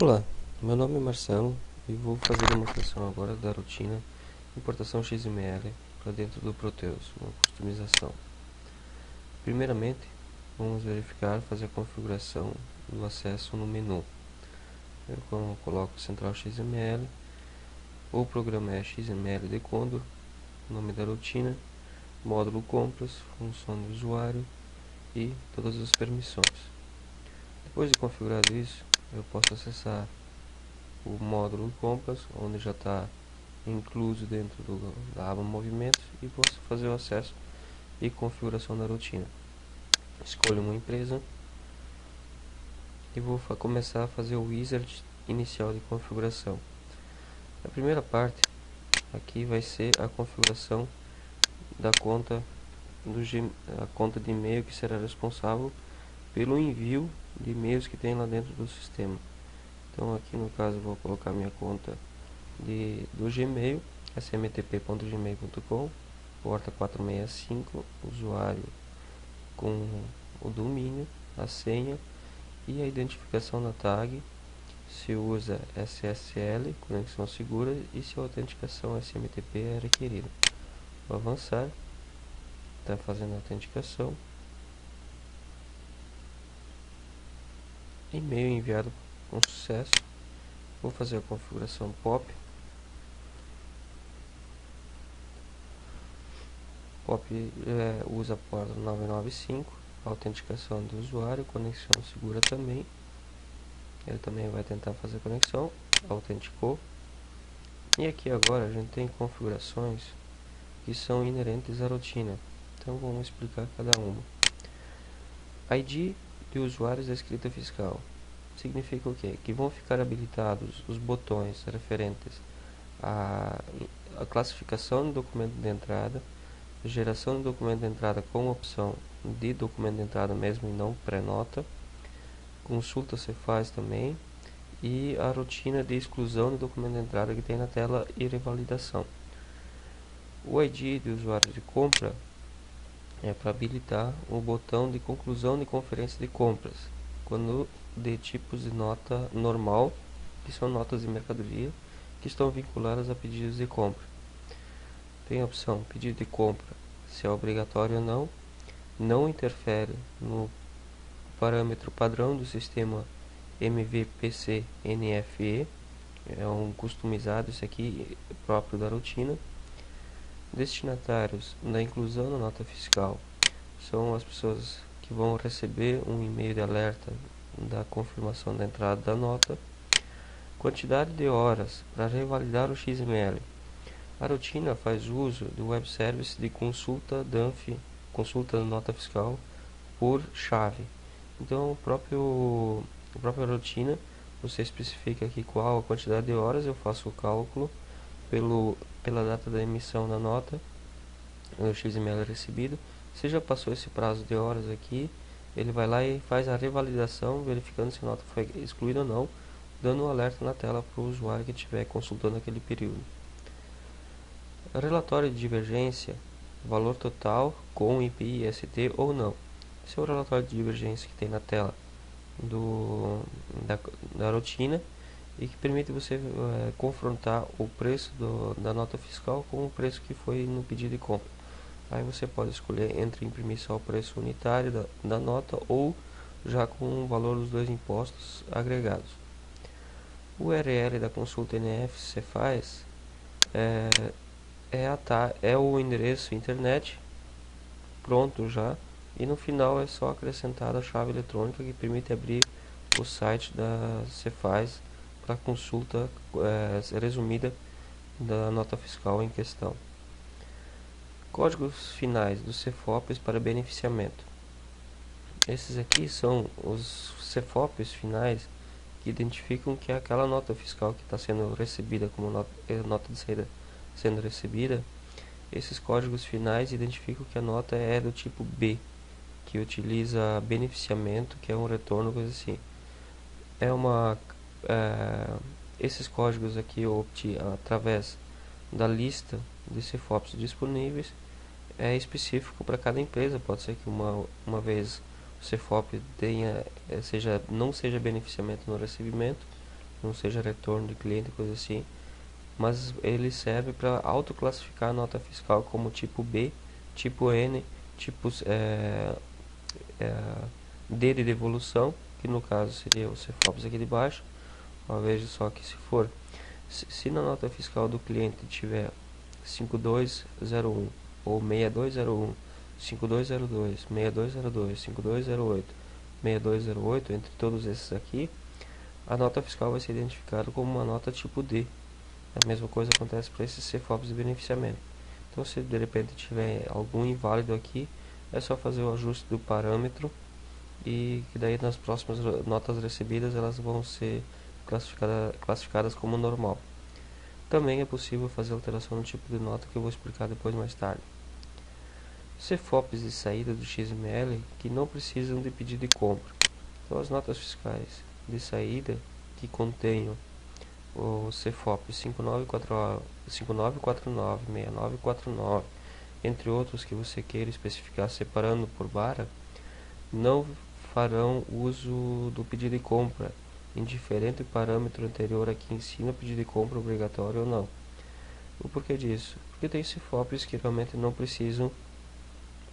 Olá, meu nome é Marcelo e vou fazer a demonstração agora da rotina importação XML para dentro do Proteus, uma customização. Primeiramente, vamos verificar, fazer a configuração do acesso no menu. Eu coloco Central XML, o programa é XML de Condor, nome da rotina, módulo compras, função do usuário e todas as permissões. Depois de configurado isso, eu posso acessar o módulo compras, onde já está incluso dentro da aba movimentos, e posso fazer o acesso e configuração da rotina. Escolho uma empresa e vou começar a fazer o wizard inicial de configuração. A primeira parte aqui vai ser a configuração da conta a conta de e-mail que será responsável pelo envio de e-mails que tem lá dentro do sistema. Então aqui no caso vou colocar minha conta do Gmail, smtp.gmail.com, porta 465, usuário com o domínio, a senha e a identificação da tag, se usa SSL, conexão segura, e se a autenticação SMTP é requerida. Vou avançar, está fazendo a autenticação, e-mail enviado com sucesso. Vou fazer a configuração POP. POP usa a porta 995, autenticação do usuário, conexão segura também. Ele também vai tentar fazer a conexão, autenticou. E aqui agora a gente tem configurações que são inerentes à rotina. Então vamos explicar cada uma. ID de usuários da escrita fiscal. Significa o quê? Que vão ficar habilitados os botões referentes à classificação do documento de entrada, geração do documento de entrada com opção de documento de entrada mesmo e não pré-nota, consulta se faz também, e a rotina de exclusão do documento de entrada que tem na tela e revalidação. O ID do usuário de compra é para habilitar o botão de conclusão de conferência de compras, quando de tipos de nota normal, que são notas de mercadoria, que estão vinculadas a pedidos de compra. Tem a opção pedido de compra, se é obrigatório ou não, não interfere no parâmetro padrão do sistema MVPC-NFE, é um customizado, isso aqui próprio da rotina. Destinatários da inclusão na nota fiscal são as pessoas que vão receber um e-mail de alerta da confirmação da entrada da nota. Quantidade de horas para revalidar o XML. A rotina faz uso do web service de consulta DANF, consulta da nota fiscal por chave. Então a própria rotina, você especifica aqui qual a quantidade de horas, eu faço o cálculo pela data da emissão da nota, o XML recebido. Se já passou esse prazo de horas aqui, ele vai lá e faz a revalidação, verificando se a nota foi excluída ou não, dando um alerta na tela para o usuário que estiver consultando aquele período. Relatório de divergência, valor total com IPI, ST ou não. Esse é o relatório de divergência que tem na tela da rotina e que permite você confrontar o preço da nota fiscal com o preço que foi no pedido de compra. Aí você pode escolher entre imprimir só o preço unitário da nota ou já com o valor dos dois impostos agregados. O URL da consulta NF Cefaz é o endereço internet pronto já, e no final é só acrescentar a chave eletrônica que permite abrir o site da Cefaz para consulta resumida da nota fiscal em questão. Códigos finais dos CFOPs para beneficiamento. Esses aqui são os CFOPs finais que identificam que aquela nota fiscal que está sendo recebida como nota de saída sendo recebida. Esses códigos finais identificam que a nota é do tipo B, que utiliza beneficiamento, que é um retorno, coisa assim. Esses códigos aqui eu obtive através da lista de CFOPs disponíveis, é específico para cada empresa. Pode ser que uma vez o CFOP não seja beneficiamento no recebimento, não seja retorno de cliente, coisa assim, mas ele serve para autoclassificar a nota fiscal como tipo B, tipo N, tipo D de devolução, que no caso seria o CFOPS aqui de baixo. Ó, veja só que se na nota fiscal do cliente tiver 5201 ou 6201, 5202, 6202, 5208, 6208, entre todos esses aqui, a nota fiscal vai ser identificada como uma nota tipo D. A mesma coisa acontece para esses CFOPs de beneficiamento. Então, se de repente tiver algum inválido aqui, é só fazer o ajuste do parâmetro, e que daí nas próximas notas recebidas elas vão ser classificadas como normal. Também é possível fazer alteração no tipo de nota, que eu vou explicar depois mais tarde. CFOPs de saída do XML que não precisam de pedido de compra. Então, as notas fiscais de saída que contenham o CFOP 5949, 6949, entre outros que você queira especificar separando por vara, não farão uso do pedido de compra, indiferente do parâmetro anterior aqui em cima, pedido de compra obrigatório ou não. O porquê disso? Porque tem CFOPs que realmente não precisam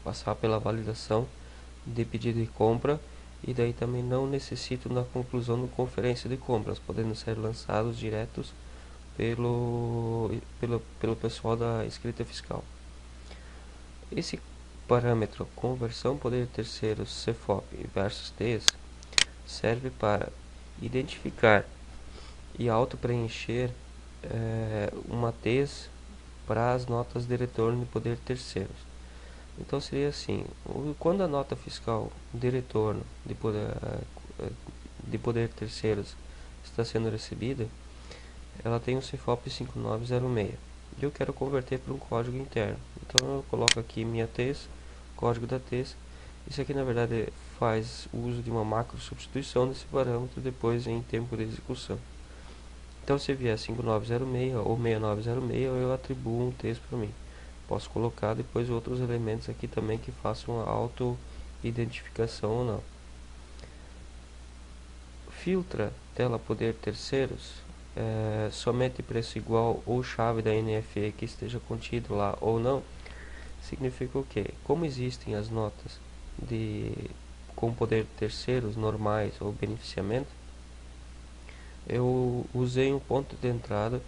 passar pela validação de pedido de compra, e daí também não necessitam da conclusão da conferência de compras, podendo ser lançados diretos pelo pessoal da escrita fiscal. Esse parâmetro conversão poder terceiros CFOP versus TES serve para identificar e auto-preencher uma TES para as notas de retorno de poder terceiros. Então seria assim: quando a nota fiscal de retorno de poder terceiros está sendo recebida, ela tem um CFOP 5906 e eu quero converter para um código interno. Então eu coloco aqui minha TES, código da TES. Isso aqui na verdade faz uso de uma macro substituição desse parâmetro depois em tempo de execução. Então se vier 5906 ou 6906, eu atribuo um TES para mim. Posso colocar depois outros elementos aqui também que façam a auto-identificação ou não. Filtra tela poder terceiros, somente preço igual ou chave da NFE que esteja contido lá ou não. Significa o quê? Como existem as notas com poder terceiros normais ou beneficiamento, eu usei um ponto de entrada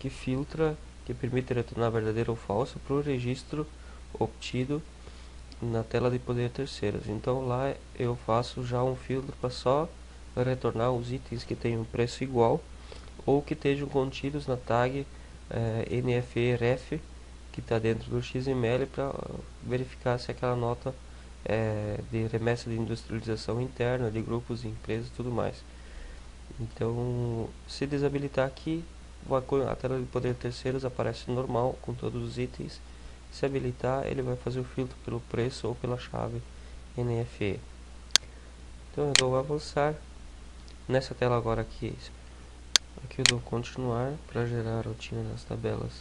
que filtra, que permite retornar verdadeiro ou falso para o registro obtido na tela de poder terceiros. Então lá eu faço já um filtro para só retornar os itens que tenham preço igual ou que estejam contidos na tag NFE-REF que está dentro do XML, para verificar se aquela nota é de remessa de industrialização interna, de grupos, empresas e tudo mais. Então, se desabilitar aqui, a tela de poder terceiros aparece normal com todos os itens. Se habilitar, ele vai fazer o filtro pelo preço ou pela chave NFE. Então eu dou avançar. Nessa tela agora aqui eu dou continuar para gerar a rotina das tabelas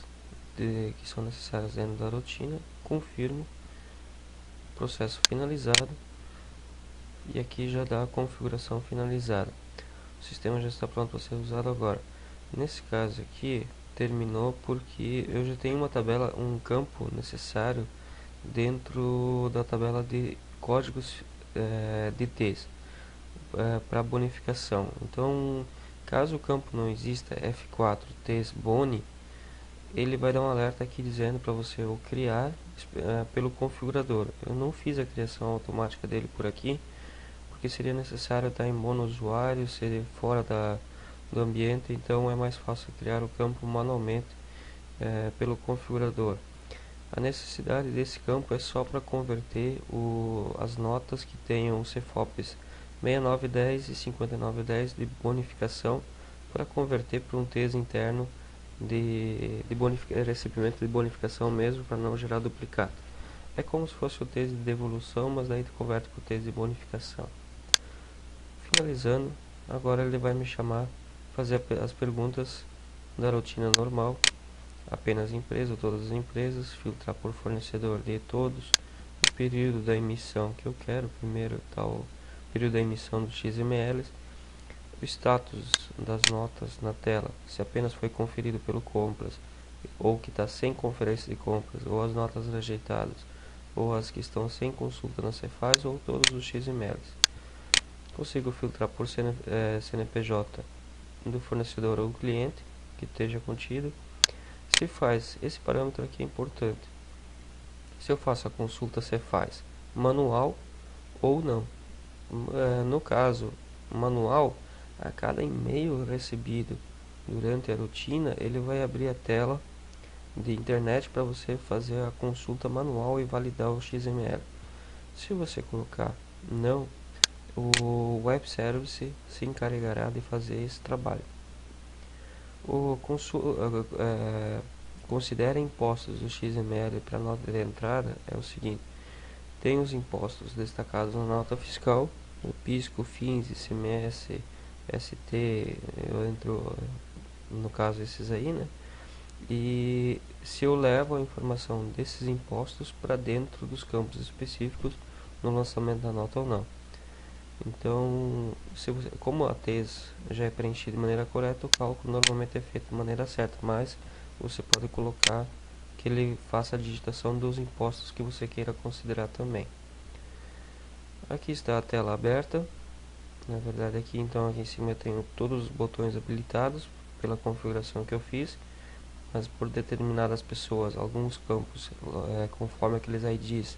que são necessárias dentro da rotina. Confirmo, processo finalizado, e aqui já dá a configuração finalizada. O sistema já está pronto para ser usado agora. Nesse caso aqui terminou porque eu já tenho uma tabela, um campo necessário dentro da tabela de códigos de TES para bonificação. Então, caso o campo não exista, F4 TES Boni, ele vai dar um alerta aqui dizendo para você o criar pelo configurador. Eu não fiz a criação automática dele por aqui, porque seria necessário estar em monousuário, ser fora do ambiente, então é mais fácil criar o campo manualmente pelo configurador. A necessidade desse campo é só para converter as notas que tenham CFOPs 6910 e 5910 de bonificação, para converter para um TES interno de recebimento de bonificação mesmo, para não gerar duplicado. É como se fosse o TES de devolução, mas daí tu converte para o TES de bonificação. Finalizando, agora ele vai me chamar, fazer as perguntas da rotina normal, apenas empresa ou todas as empresas, filtrar por fornecedor de todos, o período da emissão que eu quero, primeiro tal período da emissão dos XMLs, o status das notas na tela, se apenas foi conferido pelo compras, ou que está sem conferência de compras, ou as notas rejeitadas, ou as que estão sem consulta na Cefaz, ou todos os XMLs. Consigo filtrar por CNPJ do fornecedor ou cliente que esteja contido. Cefaz, esse parâmetro aqui é importante. Se eu faço a consulta Cefaz manual ou não. No caso manual, a cada e-mail recebido durante a rotina, ele vai abrir a tela de internet para você fazer a consulta manual e validar o XML. Se você colocar não, o Web Service se encarregará de fazer esse trabalho. Considere impostos do XML para a nota de entrada é o seguinte: tem os impostos destacados na nota fiscal, o PIS, COFINS, ICMS, ST, eu entro no caso esses aí, né? E se eu levo a informação desses impostos para dentro dos campos específicos no lançamento da nota ou não. Então, como a tese já é preenchida de maneira correta, o cálculo normalmente é feito de maneira certa, mas você pode colocar que ele faça a digitação dos impostos que você queira considerar também. Aqui está a tela aberta. Na verdade aqui em cima eu tenho todos os botões habilitados pela configuração que eu fiz, mas por determinadas pessoas, alguns campos conforme aqueles IDs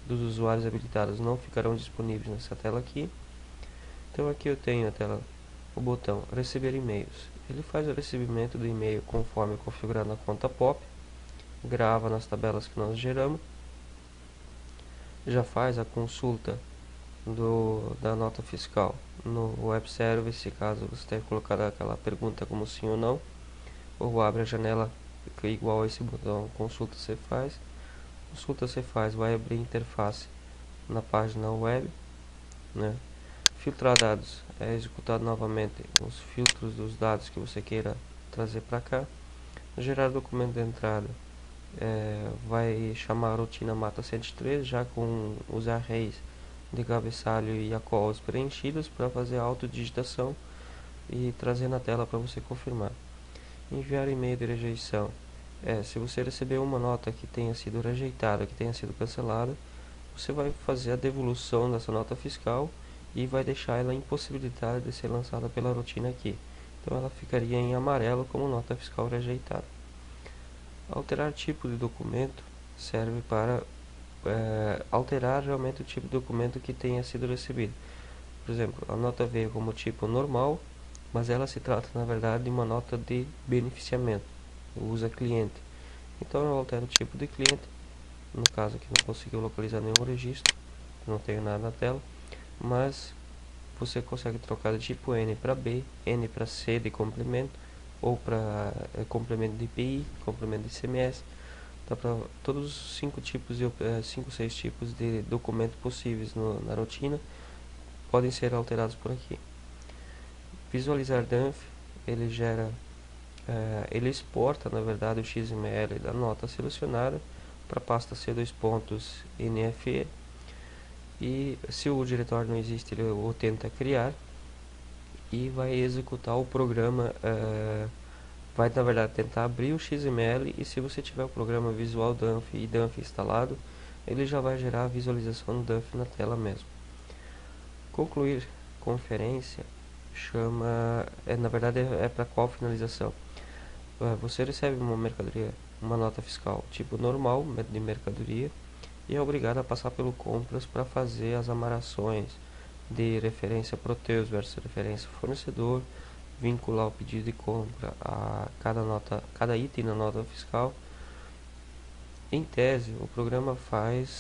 dos usuários habilitados não ficarão disponíveis nessa tela aqui. Então aqui eu tenho o botão receber e-mails. Ele faz o recebimento do e-mail conforme configurado na conta POP, grava nas tabelas que nós geramos, já faz a consulta da nota fiscal no Web Service, caso você tenha colocado aquela pergunta como sim ou não, ou abre a janela que é igual a esse botão consulta Cefaz. Consulta Cefaz vai abrir interface na página web, né? Filtrar dados é executado novamente os filtros dos dados que você queira trazer para cá. Gerar documento de entrada vai chamar a rotina Mata 103 já com os arrays de cabeçalho e ACOs preenchidos para fazer a autodigitação e trazer na tela para você confirmar. Enviar e-mail de rejeição. Se você receber uma nota que tenha sido rejeitada, que tenha sido cancelada, você vai fazer a devolução dessa nota fiscal e vai deixar ela impossibilitada de ser lançada pela rotina aqui. Então ela ficaria em amarelo como nota fiscal rejeitada. Alterar tipo de documento serve para alterar realmente o tipo de documento que tenha sido recebido. Por exemplo, a nota veio como tipo normal, mas ela se trata na verdade de uma nota de beneficiamento, usa cliente. Então eu altero o tipo de cliente, no caso aqui não conseguiu localizar nenhum registro, não tenho nada na tela, mas você consegue trocar de tipo N para B, N para C de complemento, ou para complemento de IPI, complemento de ICMS. Dá para todos os 6 tipos de documentos possíveis na rotina podem ser alterados por aqui. Visualizar DANF, ele gera, ele exporta na verdade o XML da nota selecionada para a pasta C2.NFE, e se o diretório não existe ele o tenta criar e vai executar o programa. Vai na verdade tentar abrir o XML, e se você tiver o programa Visual Dump e Dump instalado, ele já vai gerar a visualização do Dump na tela mesmo. Concluir conferência na verdade é para qual finalização? Você recebe uma mercadoria, uma nota fiscal tipo normal de mercadoria, e é obrigado a passar pelo compras para fazer as amarrações de referência Proteus versus referência fornecedor, vincular o pedido de compra a cada item na nota fiscal. Em tese, o programa faz